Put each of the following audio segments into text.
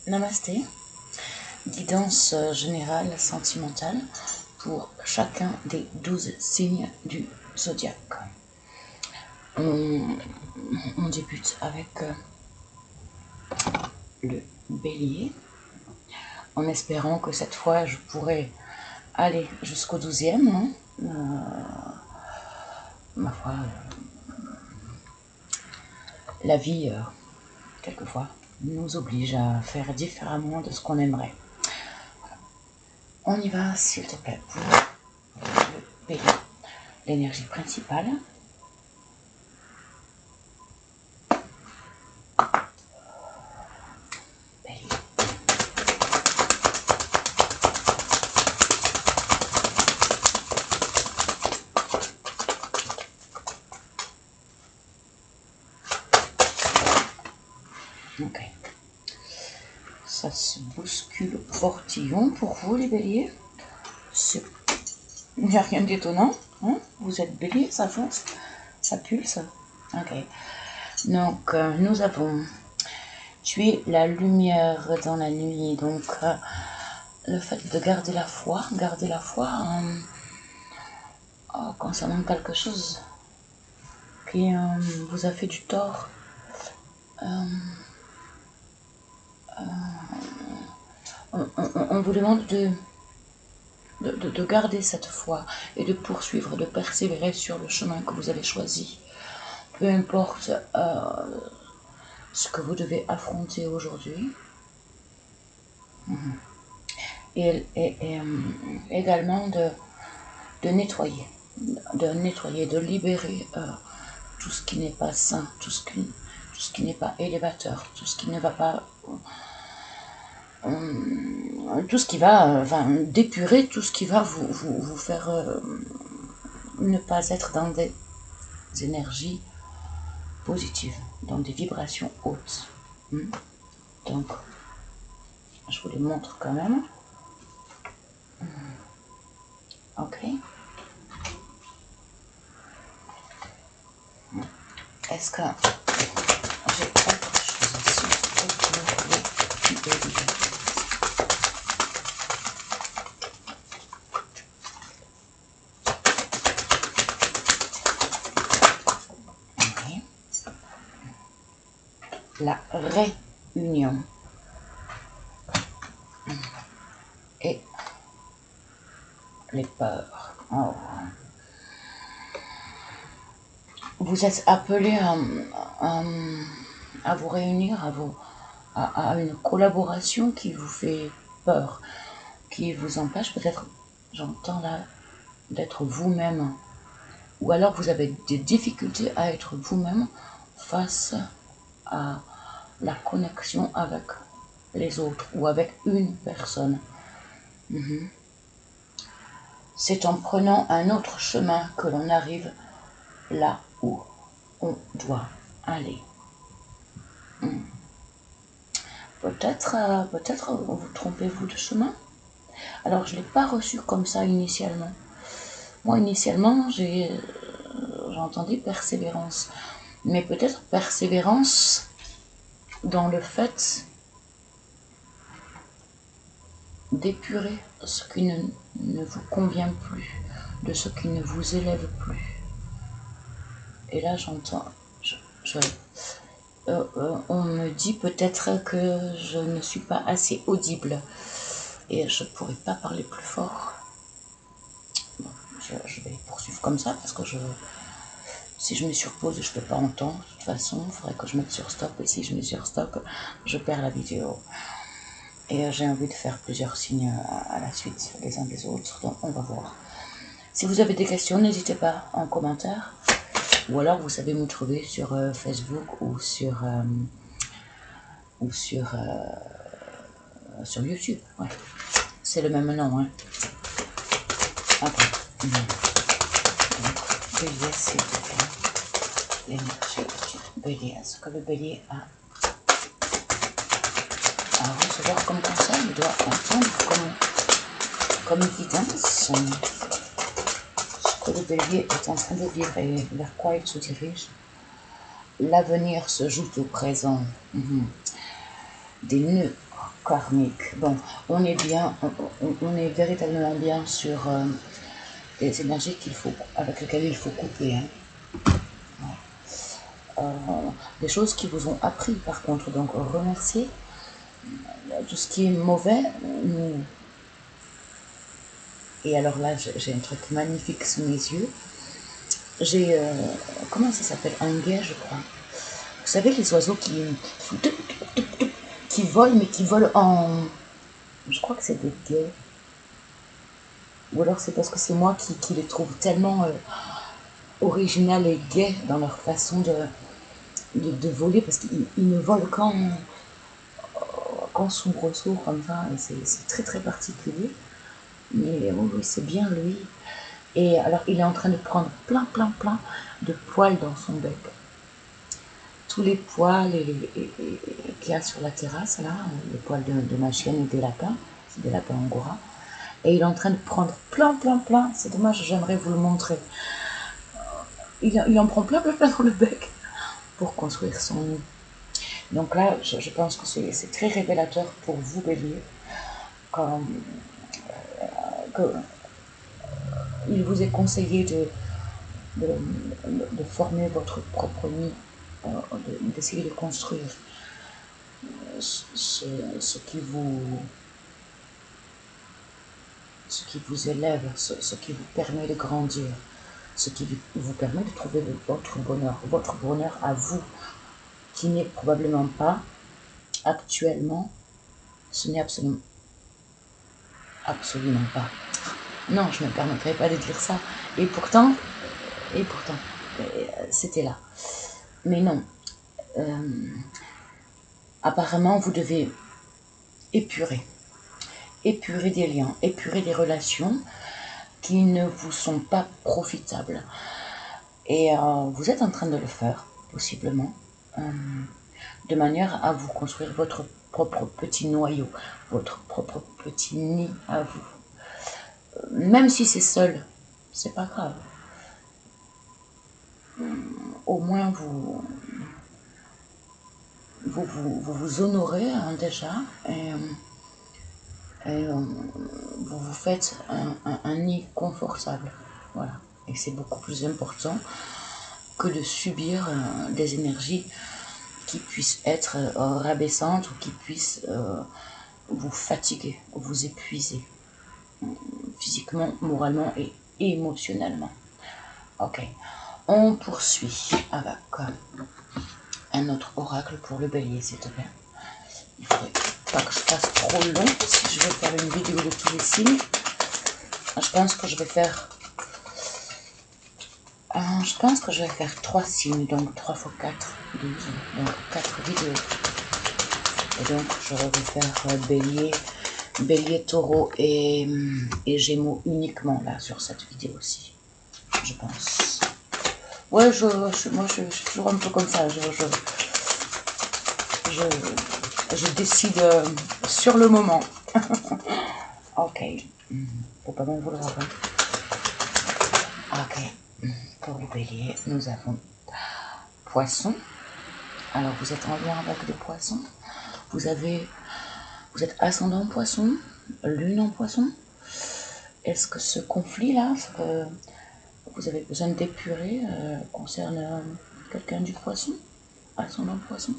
Namasté, guidance générale sentimentale pour chacun des 12 signes du zodiaque. On débute avec le bélier, en espérant que cette fois je pourrai aller jusqu'au 12e. Ma foi, la vie, quelquefois, nous oblige à faire différemment de ce qu'on aimerait. On y va, s'il te plaît, pour le bélier. L'énergie principale. Bélier. Ok. Ça se bouscule au portillon pour vous, les béliers. Il n'y a rien d'étonnant. Hein, vous êtes bélier, ça fonce, ça pulse. Ok. Donc, nous avons tué la lumière dans la nuit. Donc, le fait de garder la foi concernant quelque chose qui vous a fait du tort. On vous demande de garder cette foi et de poursuivre, de persévérer sur le chemin que vous avez choisi. Peu importe ce que vous devez affronter aujourd'hui. Et également de nettoyer, de libérer tout ce qui n'est pas sain, tout ce qui n'est pas élévateur, tout ce qui ne va pas... tout ce qui va d'épurer tout ce qui va vous faire ne pas être dans des énergies positives, dans des vibrations hautes. Donc, je vous les montre quand même. Ok. Est-ce que j'ai autre chose ici pour le bélier? La réunion et les peurs. Oh. Vous êtes appelé à vous réunir, à une collaboration qui vous fait peur, qui vous empêche peut-être, j'entends là, d'être vous-même. Ou alors vous avez des difficultés à être vous-même face à la connexion avec les autres ou avec une personne. C'est en prenant un autre chemin que l'on arrive là où on doit aller. Peut-être vous trompez-vous de chemin. Alors je ne l'ai pas reçu comme ça initialement. Moi initialement j'entendais persévérance. Mais peut-être persévérance dans le fait d'épurer ce qui ne vous convient plus, de ce qui ne vous élève plus. Et là j'entends, on me dit peut-être que je ne suis pas assez audible et je ne pourrais pas parler plus fort. Bon, je vais poursuivre comme ça parce que si je me surpose, je ne peux pas entendre. De toute façon, il faudrait que je mette sur stop. Et si je mets sur stop, je perds la vidéo. Et j'ai envie de faire plusieurs signes à la suite, les uns des autres. Donc, on va voir. Si vous avez des questions, n'hésitez pas en commentaire. Ou alors, vous savez me trouver sur Facebook ou sur YouTube. Ouais. C'est le même nom. Hein. Après. Donc, bélier, s'il te plaît. L'énergie du bélier. Est-ce que le bélier a à recevoir comme conseil? Il doit entendre comme guidance ce que le bélier est en train de vivre et vers quoi il se dirige. L'avenir se joue au présent. Des nœuds karmique. Bon, on est bien, on est véritablement bien sur des énergies avec lesquelles il faut couper. Hein. Des choses qui vous ont appris par contre, donc remercier tout ce qui est mauvais. Et alors là, j'ai un truc magnifique sous mes yeux. J'ai, comment ça s'appelle? Un guet, je crois. Vous savez, les oiseaux qui volent, mais qui volent en... Je crois que c'est des guets. Ou alors c'est parce que c'est moi qui les trouve tellement originales et gaies dans leur façon de voler, parce qu'ils ne volent qu'en soubresaut comme ça, et c'est très très particulier. Mais oui, c'est bien lui. Et alors il est en train de prendre plein de poils dans son bec. Tous les poils qu'il y a sur la terrasse, là, les poils de ma chienne et des lapins, c'est des lapins angora. Et il est en train de prendre plein. C'est dommage, j'aimerais vous le montrer. Il en prend plein dans le bec pour construire son nid. Donc là, je pense que c'est très révélateur pour vous, Bélier, quand il vous est conseillé de former votre propre nid, d'essayer de construire ce qui vous élève, ce qui vous permet de grandir, ce qui vous permet de trouver votre bonheur à vous, qui n'est probablement pas actuellement, ce n'est absolument pas. Non, je ne me permettrai pas de dire ça. Et pourtant, c'était là. Mais non. Apparemment, vous devez épurer des liens, épurer des relations qui ne vous sont pas profitables. Et vous êtes en train de le faire, possiblement, de manière à vous construire votre propre petit noyau, votre propre petit nid à vous. Même si c'est seul, c'est pas grave. Au moins vous honorez hein, déjà et vous vous faites un nid confortable. Voilà. Et c'est beaucoup plus important que de subir des énergies qui puissent être rabaissantes ou qui puissent vous fatiguer, vous épuiser physiquement, moralement et émotionnellement. Ok, on poursuit avec un autre oracle pour le bélier, s'il te plaît. Il faudrait pas que je fasse trop long si je veux faire une vidéo de tous les signes. Je pense que je vais faire 3 signes, donc 3 x 4, 12, donc 4 vidéos. Et donc je vais faire bélier, taureau et gémeaux uniquement là sur cette vidéo aussi, je pense. Ouais, moi je suis toujours un peu comme ça, je décide sur le moment. Ok, faut pas m'en vouloir. Hein. Ok, pour le bélier, nous avons poisson. Alors vous êtes en lien avec le poisson. Vous êtes ascendant poisson, lune en poisson. Est-ce que ce conflit-là, vous avez besoin d'épurer, concerne quelqu'un du poisson, ascendant poisson?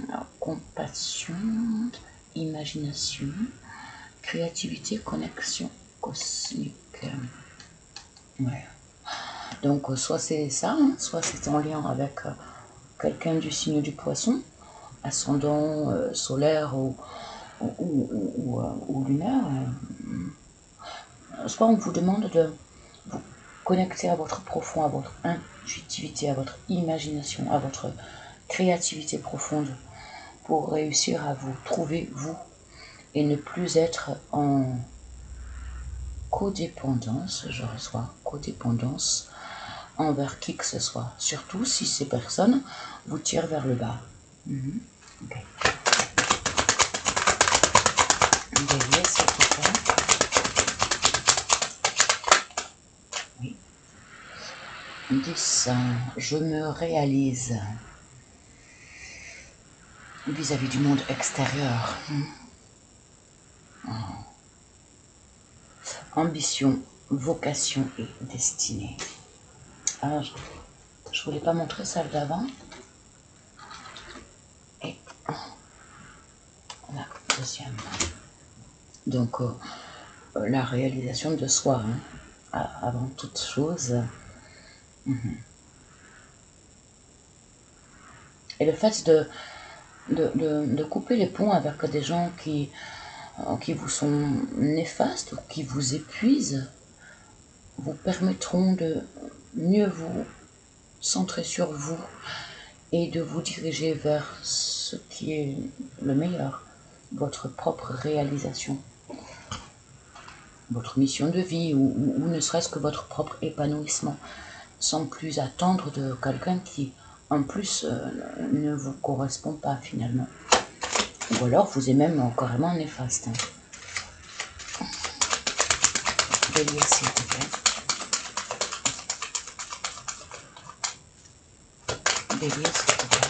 Alors, compassion, imagination, créativité, connexion cosmique. Ouais. Donc soit c'est ça, hein, soit c'est en lien avec quelqu'un du signe du poisson, ascendant solaire ou lunaire. Soit on vous demande de vous connecter à votre profond, à votre intuitivité, à votre imagination, à votre créativité profonde pour réussir à vous trouver vous et ne plus être en codépendance, je reçois codépendance envers qui que ce soit, surtout si ces personnes vous tirent vers le bas. Okay. Bélier, s'il te plaît. Oui. 10. Je me réalise. vis-à-vis du monde extérieur. Ambition, vocation et destinée. Alors, je voulais pas montrer celle d'avant. Et la deuxième. Donc, la réalisation de soi, avant toute chose. Et le fait de couper les ponts avec des gens qui vous sont néfastes ou qui vous épuisent, vous permettront de mieux vous centrer sur vous et de vous diriger vers ce qui est le meilleur, votre propre réalisation, votre mission de vie ou ne serait-ce que votre propre épanouissement, sans plus attendre de quelqu'un qui, en plus, ne vous correspond pas finalement. Ou alors vous êtes même carrément néfaste. Bélier, s'il vous plaît. Bélier, s'il vous plaît.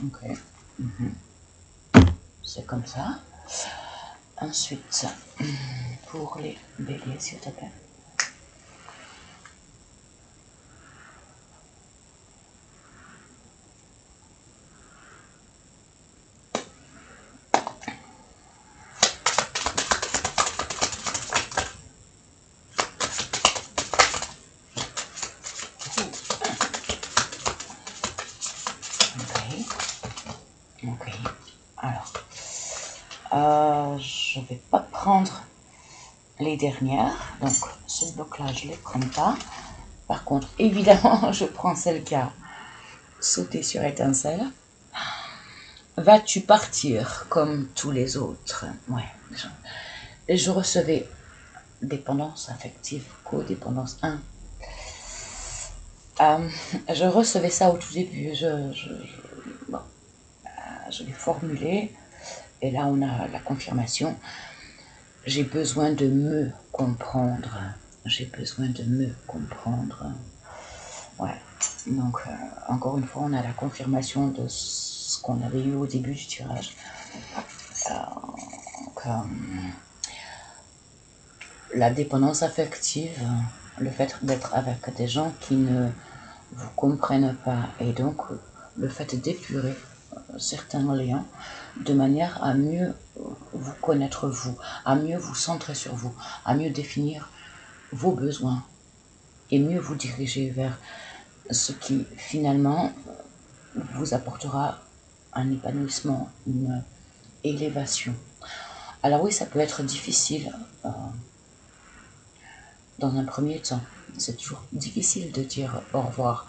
Ok. C'est comme ça. Ensuite, pour les béliers, s'il te plaît. Ok. Alors, je vais pas prendre les dernières, donc ce bloc-là, je les prends pas. Par contre, évidemment, je prends celle qui a sauté sur étincelle. Vas-tu partir comme tous les autres? Ouais. Je recevais dépendance affective, codépendance 1. Je recevais ça au tout début. Je l'ai formulé. Et là, on a la confirmation. J'ai besoin de me comprendre. J'ai besoin de me comprendre. Ouais. Donc, encore une fois, on a la confirmation de ce qu'on avait eu au début du tirage. La dépendance affective, le fait d'être avec des gens qui ne vous comprennent pas, et donc le fait d'épurer certains liens de manière à mieux vous connaître vous, à mieux vous centrer sur vous, à mieux définir vos besoins et mieux vous diriger vers ce qui finalement vous apportera un épanouissement, une élévation. Alors oui, ça peut être difficile dans un premier temps. C'est toujours difficile de dire au revoir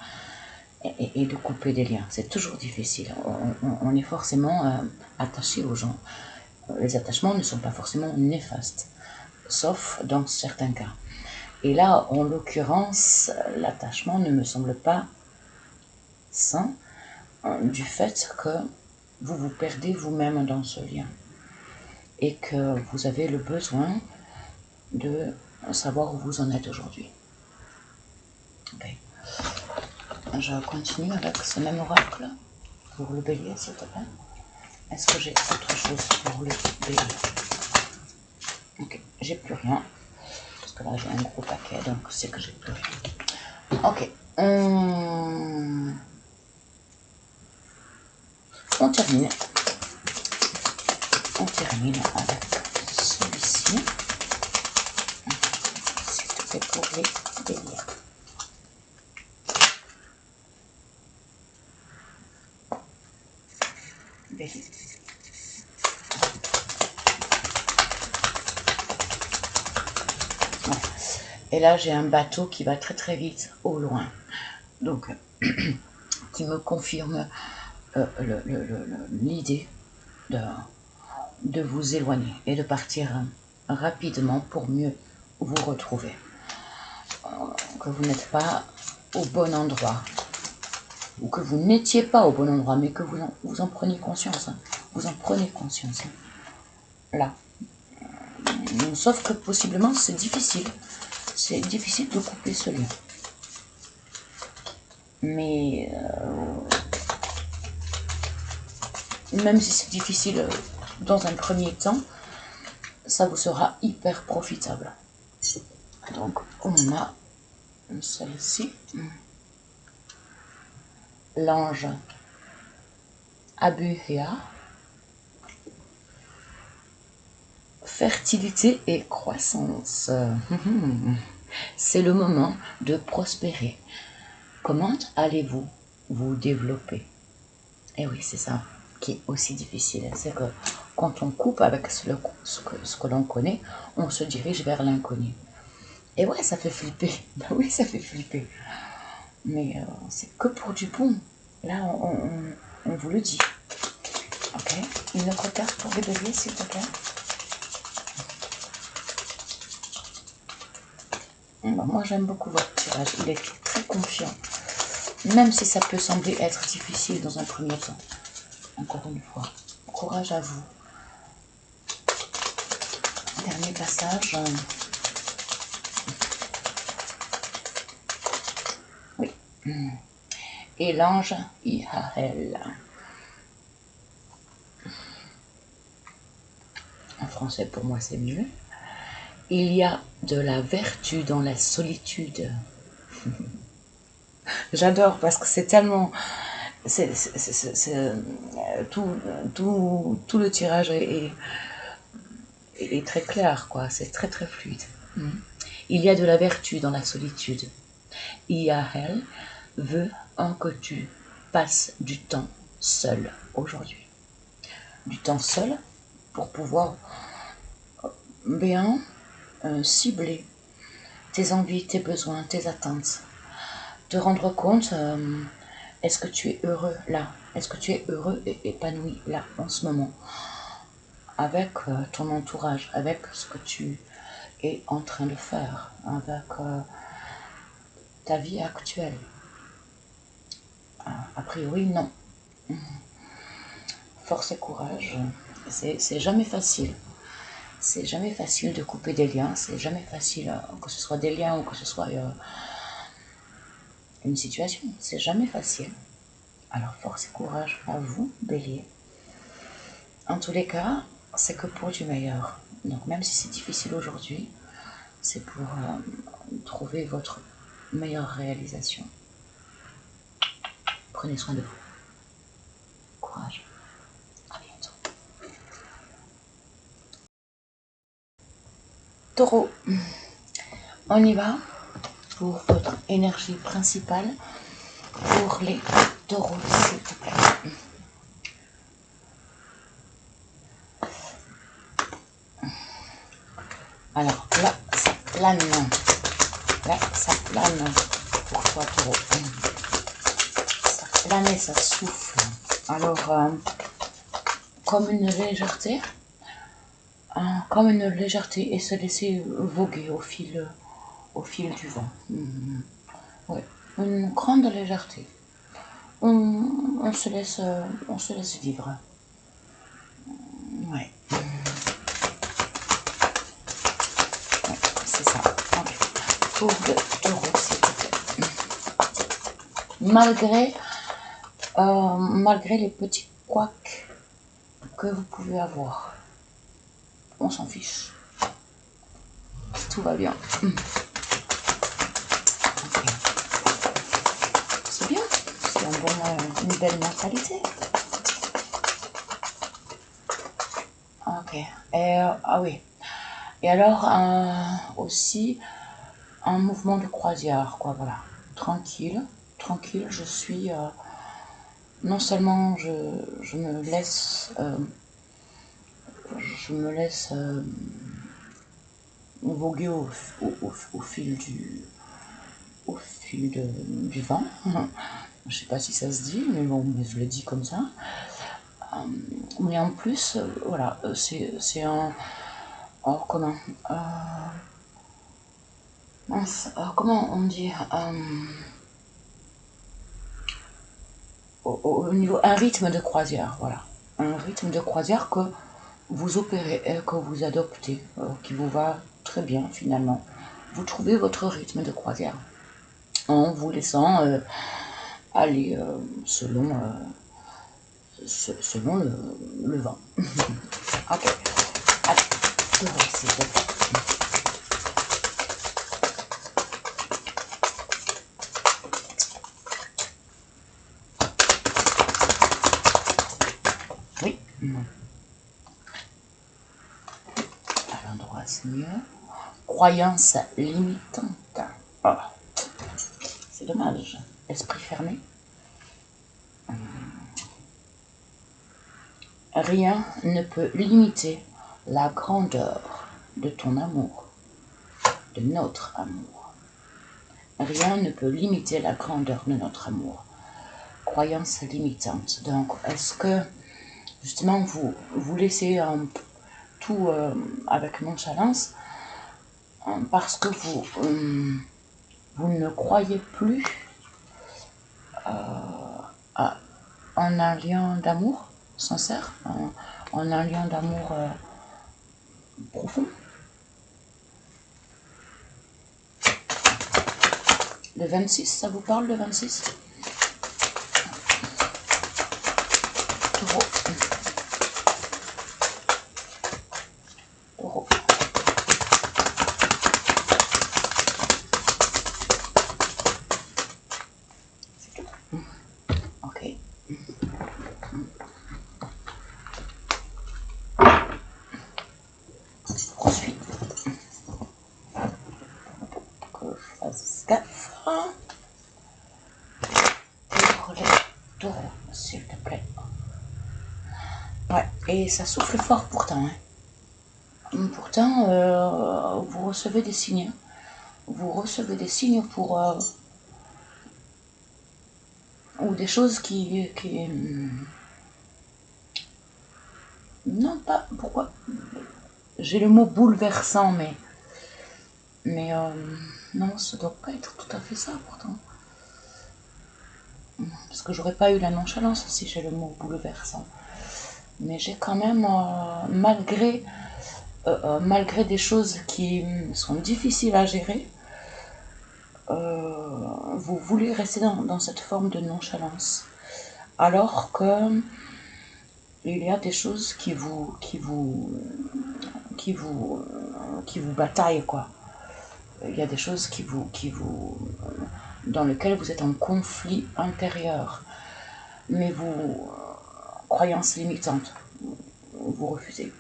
et de couper des liens. C'est toujours difficile. On est forcément attaché aux gens. Les attachements ne sont pas forcément néfastes, sauf dans certains cas. Et là, en l'occurrence, l'attachement ne me semble pas sain du fait que vous vous perdez vous-même dans ce lien et que vous avez le besoin de savoir où vous en êtes aujourd'hui. Okay. Je continue avec ce même oracle pour le bélier, s'il te plaît. Est-ce que j'ai autre chose pour le bélier? Ok, j'ai plus rien. Parce que là, j'ai un gros paquet, donc c'est que j'ai plus rien. Ok, on termine. On termine avec celui-ci. S'il te plaît, pour les béliers. Bélier. Ouais. Et là, j'ai un bateau qui va très très vite au loin. Donc, qui me confirme l'idée de vous éloigner et de partir rapidement pour mieux vous retrouver. Que vous n'êtes pas au bon endroit, ou que vous n'étiez pas au bon endroit, mais que vous en preniez conscience. Vous en prenez conscience. Là. Sauf que possiblement c'est difficile. C'est difficile de couper ce lien. Mais même si c'est difficile dans un premier temps, ça vous sera hyper profitable. Donc on a celle-ci, l'ange Abuhéa, fertilité et croissance. C'est le moment de prospérer. Comment allez-vous vous développer? Et oui, c'est ça qui est aussi difficile. C'est que quand on coupe avec ce que l'on connaît, on se dirige vers l'inconnu. Et ouais, ça fait flipper. Ben oui, ça fait flipper. Mais c'est que pour du bon. Là, on vous le dit. Ok. Une autre carte pour les béliers, s'il te plaît. Moi, j'aime beaucoup votre tirage. Il est très confiant. Même si ça peut sembler être difficile dans un premier temps. Encore une fois, courage à vous. Dernier passage. Oui. Et l'ange Ihael. En français, pour moi, c'est mieux. Il y a de la vertu dans la solitude. J'adore parce que c'est tellement... tout le tirage est très clair, quoi. C'est très, très fluide. Il y a de la vertu dans la solitude. Iahel veut que tu passes du temps seul aujourd'hui. Du temps seul pour pouvoir bien cibler tes envies, tes besoins, tes attentes. Te rendre compte, est-ce que tu es heureux là? Est-ce que tu es heureux et épanoui là, en ce moment? Avec ton entourage, avec ce que tu es en train de faire, avec ta vie actuelle. A priori, non. Force et courage, c'est jamais facile. C'est jamais facile de couper des liens, c'est jamais facile, que ce soit des liens ou que ce soit une situation, c'est jamais facile. Alors force et courage à vous, bélier. En tous les cas, c'est que pour du meilleur. Donc même si c'est difficile aujourd'hui, c'est pour trouver votre meilleure réalisation. Prenez soin de vous. Courage. À bientôt. Taureau, on y va pour votre énergie principale pour les taureaux, s'il te plaît. Alors là, ça plane. Là, ça plane pour toi, taureau. Ça plane et ça souffle. Alors, comme une légèreté, et se laisser voguer au fil du vent. Ouais, une grande légèreté. On se laisse vivre. Ouais. C'est ça. Okay. Pour le taureau, s'il te plaît. Malgré les petits couacs que vous pouvez avoir, on s'en fiche. Tout va bien. Okay. C'est bien. C'est une belle mentalité. Ok. Ah oui. Et alors, aussi, un mouvement de croisière, quoi, voilà. Tranquille, je suis... non seulement je me laisse... voguer au fil du vent. Je sais pas si ça se dit, mais bon, je le dis comme ça. Mais en plus, voilà, c'est un... Oh, comment comment on dit au niveau, un rythme de croisière, voilà. Un rythme de croisière que vous opérez, que vous adoptez, qui vous va très bien finalement. Vous trouvez votre rythme de croisière en vous laissant aller selon le vent. Ok. Allez, taureau, c'est bon. Oui. À l'endroit, c'est mieux. Croyance limitante. Oh, c'est dommage. Esprit fermé. Rien ne peut limiter la grandeur de ton amour, de notre amour. Rien ne peut limiter la grandeur de notre amour. Croyance limitante. Donc, est-ce que, justement, vous laissez tout avec nonchalance parce que vous ne croyez plus en un lien d'amour sincère, en un lien d'amour profond. Le 26, ça vous parle, le 26? Taureau. Taureau. C'est tout. Ok. Ensuite, que je fasse gaffe. Pour les taureaux, s'il te plaît. Ouais, et ça souffle fort pourtant. Hein. Pourtant, vous recevez des signes. Vous recevez des signes pour... ou des choses qui non, pas... Pourquoi? J'ai le mot bouleversant, mais non, ça doit pas être tout à fait ça pourtant. Parce que j'aurais pas eu la nonchalance si j'ai le mot bouleversant. Mais j'ai quand même, malgré des choses qui sont difficiles à gérer, vous voulez rester dans cette forme de nonchalance. Alors que il y a des choses qui vous bataillent, quoi. Il y a des choses dans lesquelles vous êtes en conflit intérieur. Mais vous, croyances limitantes, vous refusez.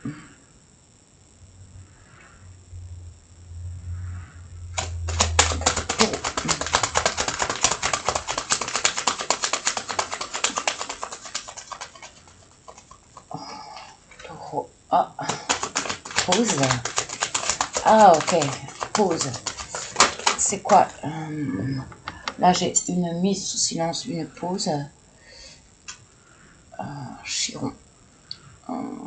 Taureau. Ah, pause. Ah, ok, pause. C'est quoi là, j'ai une mise sous silence, une pause. Chiron.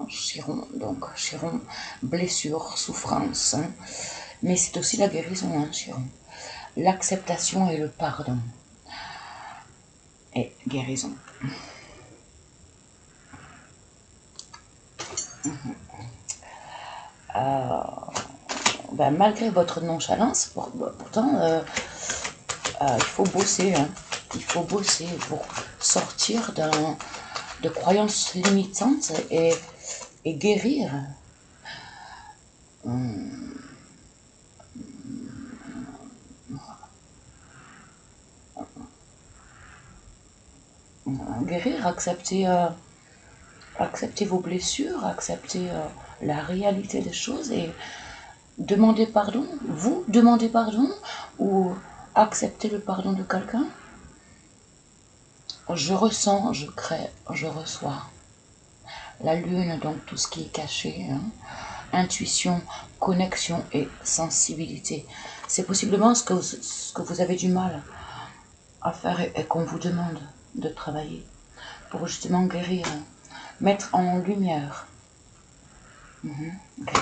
Chiron, donc Chiron, blessure, souffrance. Hein. Mais c'est aussi la guérison, hein, Chiron. L'acceptation et le pardon. Et guérison. Ben, malgré votre nonchalance, pourtant, il faut bosser. Hein. Il faut bosser pour sortir de croyances limitantes et guérir. Guérir, accepter vos blessures, accepter la réalité des choses et demander pardon. Vous demandez pardon ou accepter le pardon de quelqu'un. Je ressens, je crée, je reçois. La lune, donc tout ce qui est caché, hein. Intuition, connexion et sensibilité. C'est possiblement ce que vous avez du mal à faire et qu'on vous demande de travailler pour justement guérir, mettre en lumière. Okay.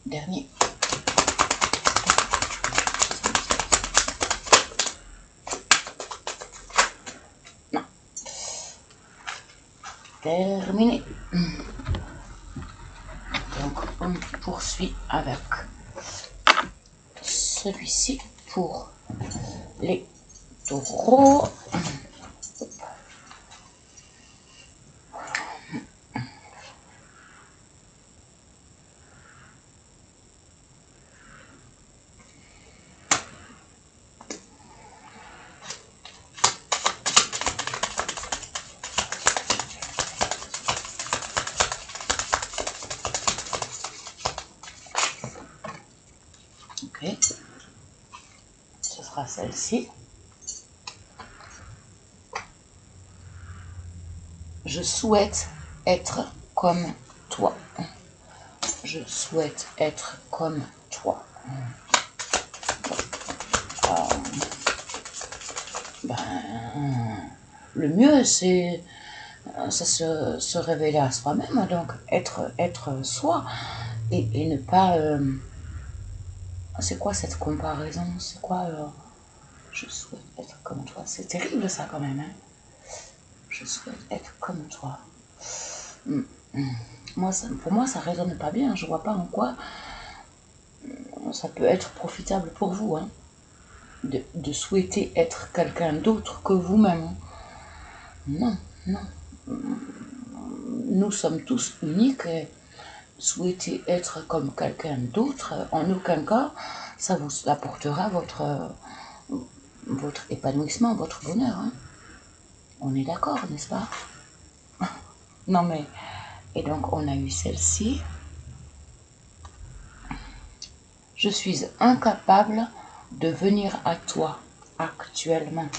Dernier. Non. Terminé. on poursuit avec celui-ci pour les taureaux. Ok, ce sera celle-ci. Je souhaite être comme toi. Je souhaite être comme toi. Le mieux, c'est ça se révéler à soi-même, donc être soi et ne pas... c'est quoi cette comparaison? C'est quoi je souhaite être comme toi? C'est terrible ça quand même. Hein, je souhaite être comme toi. Moi, pour moi, ça ne résonne pas bien. Je vois pas en quoi ça peut être profitable pour vous. Hein, de souhaiter être quelqu'un d'autre que vous-même. Non, non. Nous sommes tous uniques et souhaiter être comme quelqu'un d'autre, en aucun cas, ça vous apportera votre épanouissement, votre bonheur. Hein. On est d'accord, n'est-ce pas? Non mais, et donc on a eu celle-ci. Je suis incapable de venir à toi actuellement.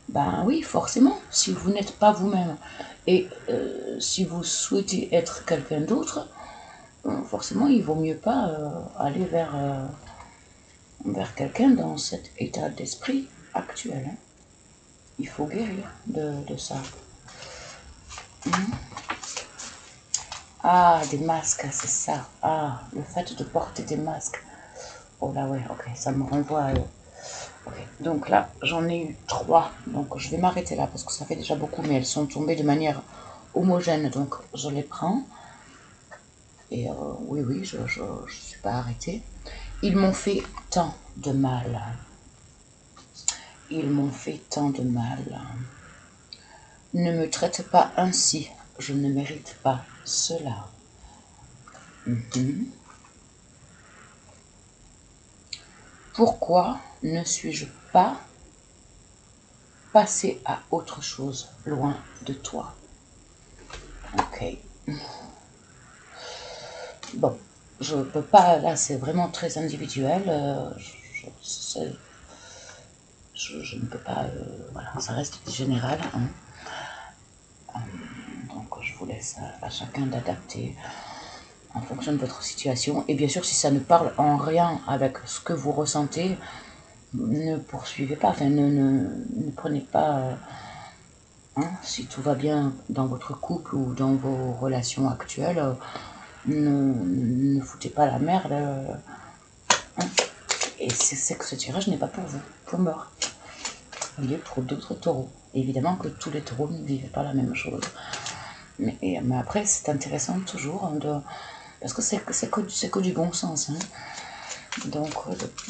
Ben oui, forcément, si vous n'êtes pas vous-même et si vous souhaitez être quelqu'un d'autre, forcément il vaut mieux pas aller vers quelqu'un dans cet état d'esprit actuel. Hein. Il faut guérir de ça. Ah, des masques, c'est ça. Ah, le fait de porter des masques. Oh là ouais, ok, ça me renvoie à... Okay. Donc là, j'en ai eu 3. Donc je vais m'arrêter là parce que ça fait déjà beaucoup, mais elles sont tombées de manière homogène. Donc je les prends. Et oui, je suis pas arrêtée. Ils m'ont fait tant de mal. Ils m'ont fait tant de mal. Ne me traite pas ainsi. Je ne mérite pas cela. Pourquoi ne suis-je pas passé à autre chose loin de toi? Ok. Bon, je peux pas, là c'est vraiment très individuel. Je ne peux pas, voilà, ça reste général. Hein. Donc je vous laisse à chacun d'adapter en fonction de votre situation. Et bien sûr, si ça ne parle en rien avec ce que vous ressentez, ne poursuivez pas, enfin ne prenez pas... Hein, si tout va bien dans votre couple ou dans vos relations actuelles, ne foutez pas la merde. Hein. Et c'est que ce tirage n'est pas pour vous. Point barre. Il est pour d'autres taureaux. Évidemment que tous les taureaux ne vivent pas la même chose. Mais après, c'est intéressant toujours parce que c'est que du bon sens. Hein. Donc,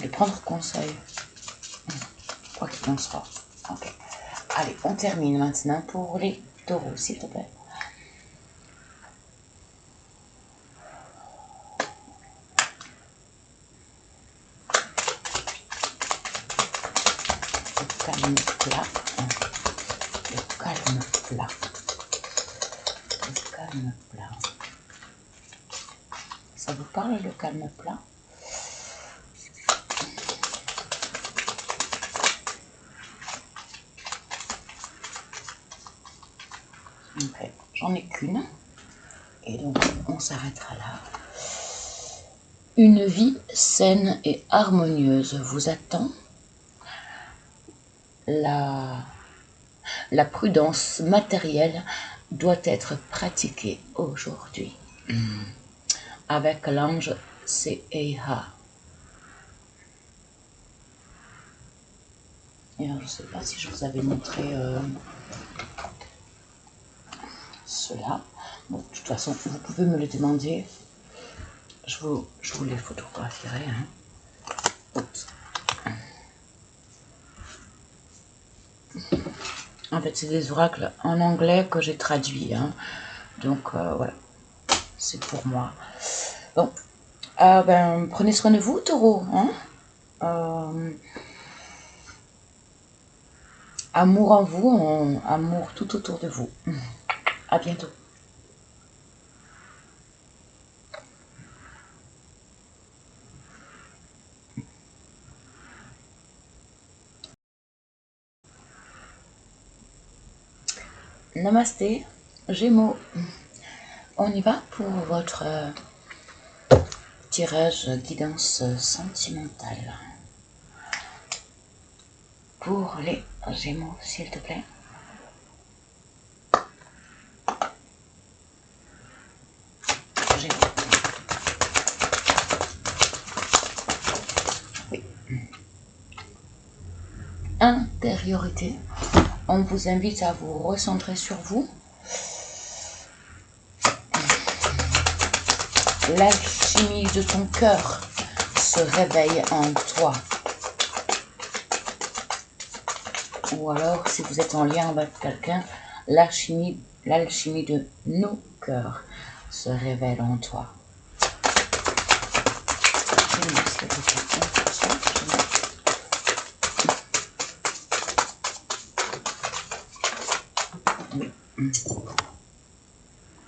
de prendre conseil. Quoi qu'il en soit. Ok. Allez, on termine maintenant pour les taureaux, s'il te plaît. Calme plat, le calme plat, le calme plat. Ça vous parle le calme plat? Ok, j'en ai qu'une et donc on s'arrêtera là. Une vie saine et harmonieuse vous attend. La prudence matérielle doit être pratiquée aujourd'hui. Avec l'ange Seeha. Et alors, je ne sais pas si je vous avais montré cela. Bon, de toute façon, vous pouvez me le demander je vous les photographierai. Hein. Oups. En fait, c'est des oracles en anglais que j'ai traduits. Hein. Donc, voilà. C'est pour moi. Bon. Ben, prenez soin de vous, taureau. Hein. Amour en vous, amour tout autour de vous. À bientôt. Namasté, Gémeaux. On y va pour votre tirage guidance sentimentale. Pour les Gémeaux, s'il te plaît. Gémeaux. Oui. Intériorité. On vous invite à vous recentrer sur vous. L'alchimie de ton cœur se réveille en toi. Ou alors, si vous êtes en lien avec quelqu'un, l'alchimie de nos cœurs se révèle en toi. Oui.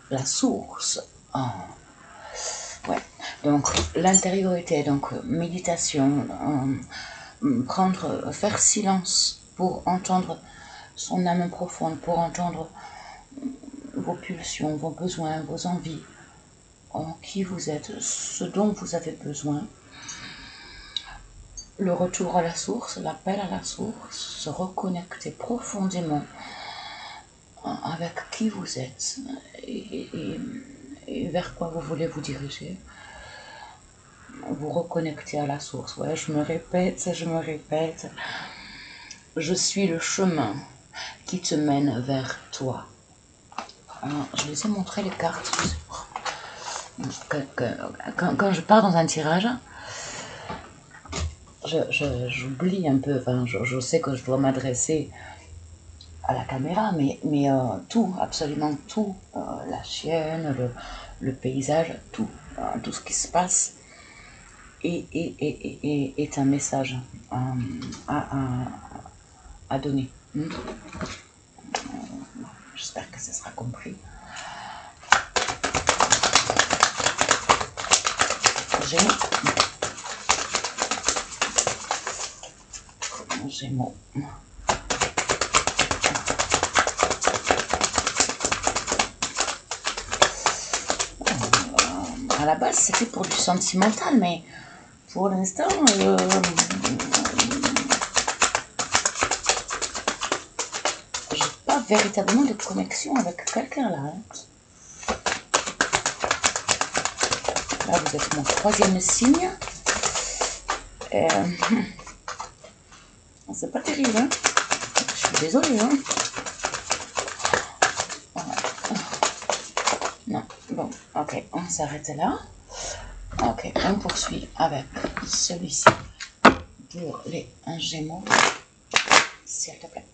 La source. Oh. Ouais. Donc, l'intériorité, donc méditation, faire silence pour entendre son âme profonde, pour entendre vos pulsions, vos besoins, vos envies, en qui vous êtes, ce dont vous avez besoin. Le retour à la source, l'appel à la source, se reconnecter profondément avec qui vous êtes et vers quoi vous voulez vous diriger. Vous reconnecter à la source. Ouais, je me répète. Je suis le chemin qui te mène vers toi. Alors, je les ai montré les cartes. Quand je pars dans un tirage, j'oublie un peu. Enfin, je sais que je dois m'adresser à la caméra, mais tout, absolument tout, la chienne, le paysage, tout ce qui se passe est un message à donner. J'espère que ce sera compris. Gémeaux. À la base, c'était pour du sentimental, mais pour l'instant, j'ai pas véritablement de connexion avec quelqu'un là. Hein. Là, vous êtes mon troisième signe. C'est pas terrible, hein. Je suis désolée, hein. Non, bon, ok, on s'arrête là. Ok, on poursuit avec celui-ci pour les Gémeaux, s'il te plaît.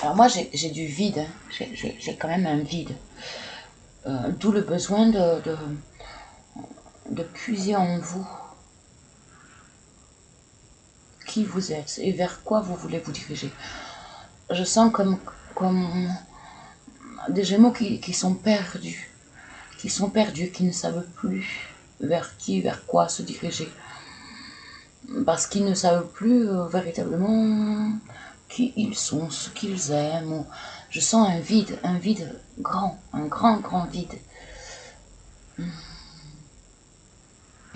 Alors moi, j'ai du vide, hein. J'ai quand même un vide. D'où le besoin de puiser en vous qui vous êtes et vers quoi vous voulez vous diriger. Je sens comme des Gémeaux qui sont perdus, qui ne savent plus vers quoi se diriger. Parce qu'ils ne savent plus véritablement qui ils sont, ce qu'ils aiment. Je sens un vide grand, un grand vide.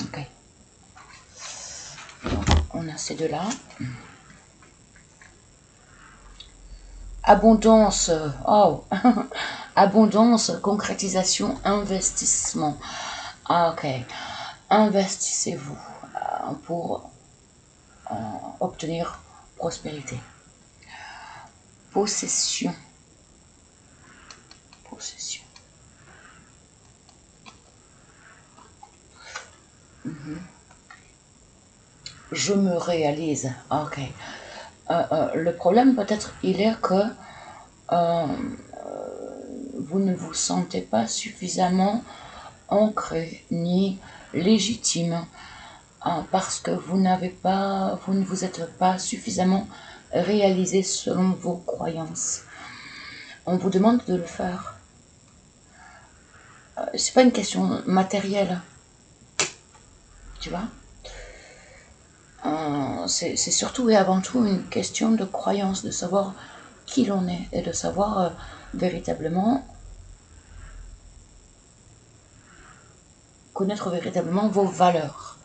Ok. On a ces deux-là. Abondance, oh, Abondance, concrétisation, investissement. Ah, ok. Investissez-vous pour obtenir prospérité. Possession. Possession. Je me réalise. Ok. Le problème peut-être il est que vous ne vous sentez pas suffisamment ancré ni légitime parce que vous ne vous êtes pas suffisamment réalisé selon vos croyances. On vous demande de le faire. C'est pas une question matérielle, tu vois. C'est surtout et avant tout une question de croyance, de savoir qui l'on est et de savoir véritablement connaître véritablement vos valeurs.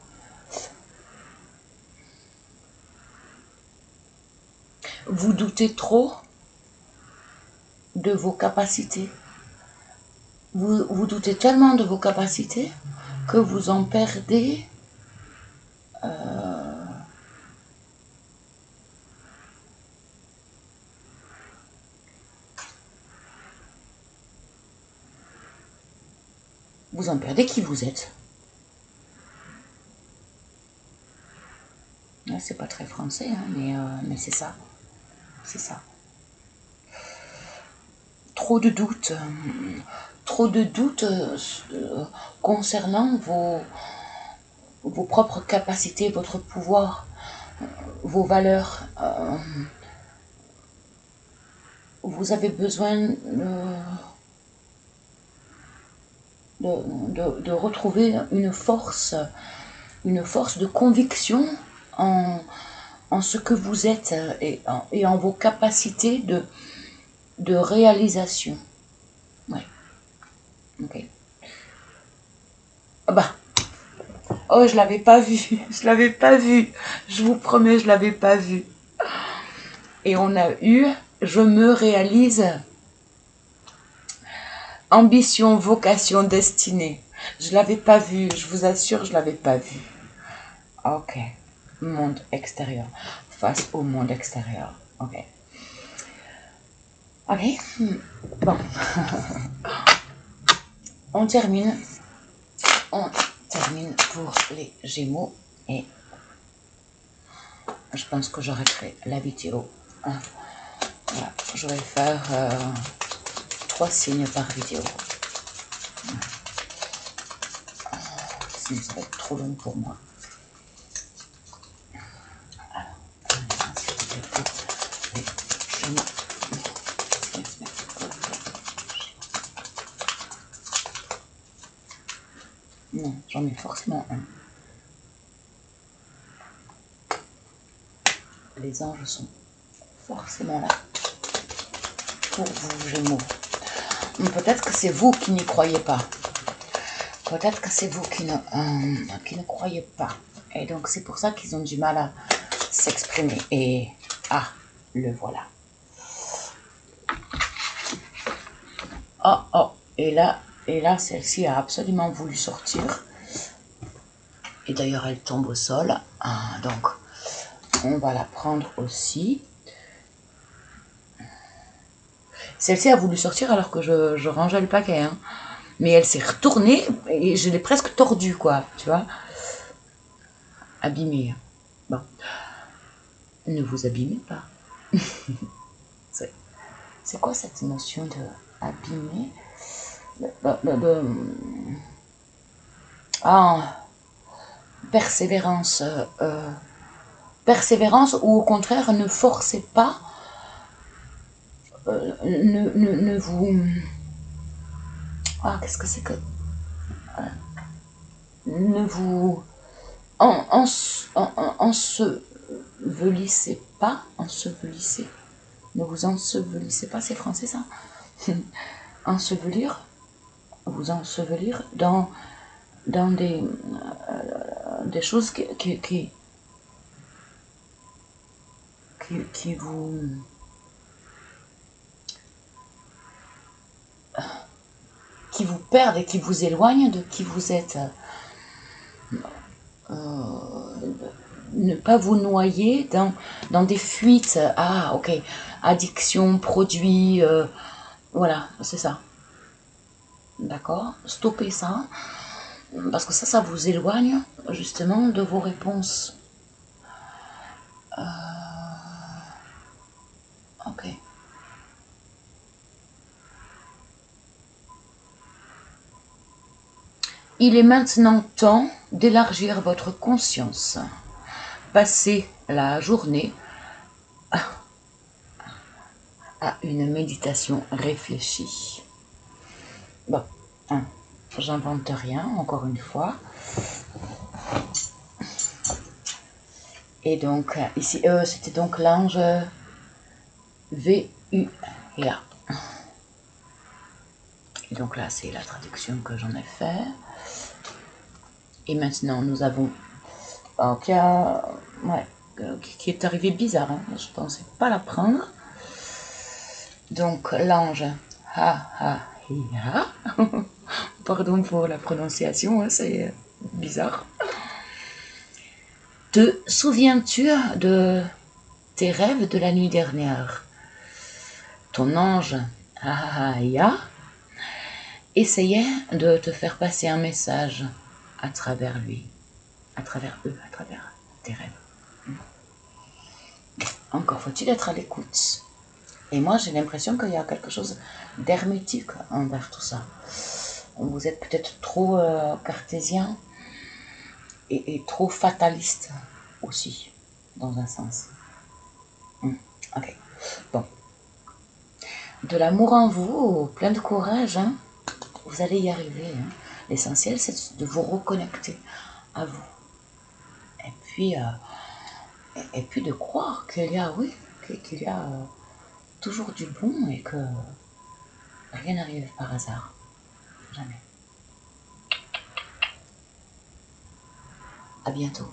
Vous doutez trop de vos capacités. Vous doutez tellement de vos capacités que vous en perdez qui vous êtes. C'est pas très français, hein, mais c'est ça. C'est ça. Trop de doutes. Trop de doutes concernant vos propres capacités, votre pouvoir, vos valeurs. Vous avez besoin de retrouver une force de conviction en ce que vous êtes et en vos capacités de réalisation. Ouais. Ok. Ah bah. Oh, je l'avais pas vu. Je l'avais pas vu. Je vous promets, je l'avais pas vu. Et on a eu, je me réalise, ambition, vocation, destinée. Je l'avais pas vu. Je vous assure, je l'avais pas vu. Ok. Monde extérieur. Face au monde extérieur. Ok. Ok. Bon. On termine pour les Gémeaux et je pense que j'arrêterai la vidéo. Voilà, je vais faire 3 signes par vidéo. Sinon ça va être trop long pour moi. Alors, les Gémeaux. Non, j'en ai forcément un. Les anges sont forcément là pour vous, Gémeaux. Peut-être que c'est vous qui n'y croyez pas. Peut-être que c'est vous qui ne croyez pas. Et donc c'est pour ça qu'ils ont du mal à s'exprimer. Et le voilà. Oh, et là celle-ci a absolument voulu sortir. Et d'ailleurs elle tombe au sol. Donc on va la prendre aussi. Celle-ci a voulu sortir alors que je rangeais le paquet. Hein. Mais elle s'est retournée et je l'ai presque tordue, quoi. Tu vois. Abîmée. Bon. Ne vous abîmez pas. C'est quoi cette notion de abîmer persévérance. Persévérance ou au contraire ne forcez pas. Ne vous... qu'est-ce que c'est que... Ne vous... Ensevelissez pas. Ensevelissez. Ne vous ensevelissez pas, c'est français ça. Ensevelir. Vous ensevelir dans des choses qui vous... perdre et qui vous éloigne de qui vous êtes. Ne pas vous noyer dans des fuites. Ah, ok. Addiction, produit, voilà, c'est ça. D'accord? Stoppez ça, parce que ça vous éloigne justement de vos réponses. Ok. Il est maintenant temps d'élargir votre conscience. Passez la journée à une méditation réfléchie. Bon, hein, j'invente rien, encore une fois. Et donc, ici, c'était donc l'ange V-U-A. Et donc là, c'est la traduction que j'en ai fait. Et maintenant, nous avons qui est arrivé bizarre. Hein. Je ne pensais pas la prendre. Donc, l'ange Ha-Ha-Hi-Ha. Pardon pour la prononciation, hein, c'est bizarre. Te souviens-tu de tes rêves de la nuit dernière? Ton ange Ha-Ha-Hi-Ha essayait de te faire passer un message à travers lui, à travers eux, à travers tes rêves. Encore faut-il être à l'écoute. Et moi, j'ai l'impression qu'il y a quelque chose d'hermétique envers tout ça. Vous êtes peut-être trop cartésien et trop fataliste aussi, dans un sens. Ok, bon. De l'amour en vous, plein de courage, hein. Vous allez y arriver. Hein. L'essentiel, c'est de vous reconnecter à vous. Et puis de croire qu'il y a, oui, qu'il y a toujours du bon et que rien n'arrive par hasard. Jamais. À bientôt.